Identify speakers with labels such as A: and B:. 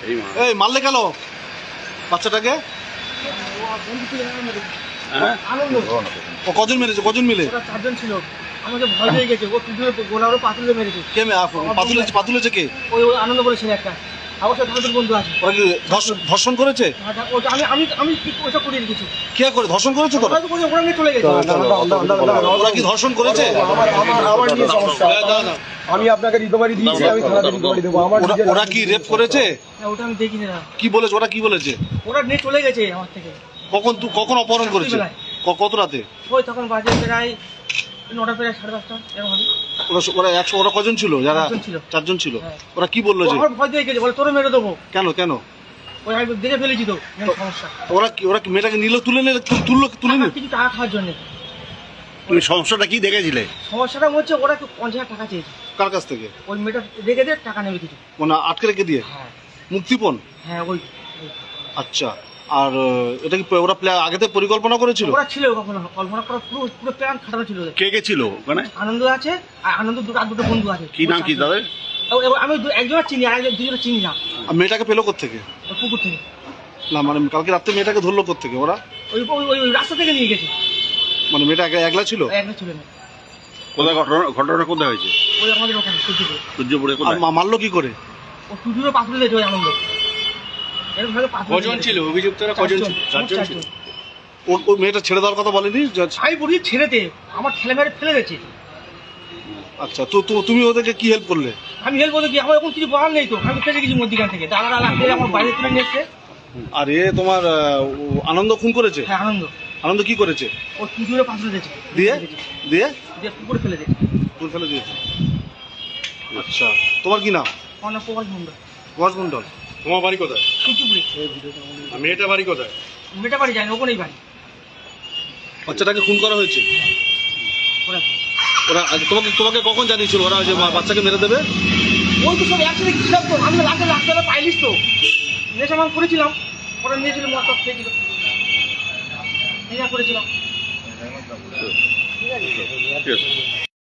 A: এই মারলে কেন বাচ্চাটাকে? ও কজন মেরেছে? কজন মিলে?
B: চারজন ছিল। আমাকে ভয় পেয়ে গেছে, ও গোলারও পাতুলে মেরেছে।
A: কে পাতুলেছে কে?
B: ওই আনন্দ করে ছেলে একটা, আমার সাথে আমাদের বন্ধু আছে।
A: ওরা কি ধর্ষণ করেছে?
B: আমি ওটা করে রেখেছি।
A: কে করে ধর্ষণ করেছে? তোরা
B: ওরা নিয়ে চলে গেছে।
A: ওরা কি ধর্ষণ করেছে?
C: আমার নিয়ে সমস্যা। আমি আপনাকে রিকভারি দিয়েছি, আমি থানাতে রিকভারি দেবো।
A: ওরা কি রেপ করেছে?
B: ওটা আমি দেখিনি না।
A: কি বলেছে? ওরা কি বলেছে?
B: ওরা নিয়ে চলে গেছে আমার থেকে।
A: কখন অপহরণ করেছে? কত রাতে?
B: ওই তখন বাজে প্রায় 9টা প্রায় 10:30 এরকম হবে।
A: ওরা কজন ছিল? যারা চারজন ছিল। ওরা কি বললো? যে
B: ভয় পেয়ে গেছে, বলে তোরে মেরে দেবো।
A: কেন?
B: ওই আমি দেখে ফেলেছি তো সমস্যা।
A: ওরা কি মেয়েটাকে নিল? তুলে নিল?
B: কিছু টাকা খাওয়ার জন্য।
A: তুমি সমস্যাটা কি দেখেছিলে?
B: সমস্যাটা হচ্ছে ওরা 50,000 টাকা চেয়েছে।
A: কার কাছ থেকে?
B: ওই মেয়েটা রেখে দিয়ে টাকা নেবে কিছু,
A: মানে আটকে রেখে দিয়ে।
B: হ্যাঁ
A: মুক্তিপণ?
B: হ্যাঁ ওই।
A: আচ্ছা, আর এটা কি ওরা আগে থেকে পরিকল্পনা করেছিল?
B: ওরা ছিল কখনো কল্পনা করা, পুরো প্ল্যান খাটানো ছিল।
A: কে কে ছিল ওখানে?
B: আনন্দ আছে, আর আনন্দ দুটো বন্ধু আছে।
A: কি নাম কি তাদের?
B: আমি একজনের চিনি, আর দুজনের চিনি না।
A: আর মেয়েটাকে পেলো কোত্থেকে?
B: পুকুর থেকে।
A: না মানে কালকে রাত্রে মেয়েটাকে ধরলো কোত্থেকে ওরা?
B: ওই রাস্তা থেকে নিয়ে গেছে।
A: মানে মেয়েটা একলা ছিল?
B: একলা ছিল না।
A: কোথায় ঘটনাটা কোথায় হয়েছে?
B: ওই আমাদের ওখানে
A: সূর্যপুরে। আর মারলো কি করে?
B: ও টুটুরে পাথরে দিয়েছে ওই আনন্দ। এরকম ভাবে
A: কজন ছিল অভিযুক্তরা? কজন ছিল? 4জন ছিল। ও মেয়েটা ছেড়ে দেওয়ার কথা বলেনি?
B: আমি বলি ছেড়ে দে, আমার ঠেলে মেরে ফেলে গেছে।
A: আচ্ছা, তো তুমি ওদেরকে কি হেল্প করলে?
B: আমি হেল্প করতে কি, আমার এখন কিছু বলার নেই তো। আমি ফেসে গেছি মধ্যিখান থেকে, দাঁড়া লাগবে আমার বাইরে তুলে নিয়ে এসছে।
A: আর তোমার আনন্দ খুন করেছে?
B: হ্যাঁ
A: আনন্দ কি করেছে?
B: ও টুটুরে পাথরে দিয়েছে।
A: দিয়ে
B: পুকুরে ফেলে দিয়েছে।
A: পুকুরে ফেলে দিয়েছে। আচ্ছা, তোমার কি নাম?
B: অনেক প্রকাশ মন্ডল।
A: প্রকাশ মন্ডল। তোমার বাড়ি কোথায়?
B: সূর্যপুরে।
A: মেয়েটা বাড়ি কোথায়?
B: মেয়েটা বাড়ি যায় না, ওখানেই বাড়ি।
A: বাচ্চাটাকে খুন করা হয়েছে? ওরা তোমাকে কখন জানিয়েছিল ওরা যে বাচ্চাকে মেরে দেবে?
B: ওই তো সব একসাথে ছিলাম তো, আমি রাস্তাটা পাইলিস তো, নেশা মান করেছিলাম। ওরা নিয়েছিল মদ টদ খেয়েছিল, নেশা করেছিলাম। ঠিক আছে।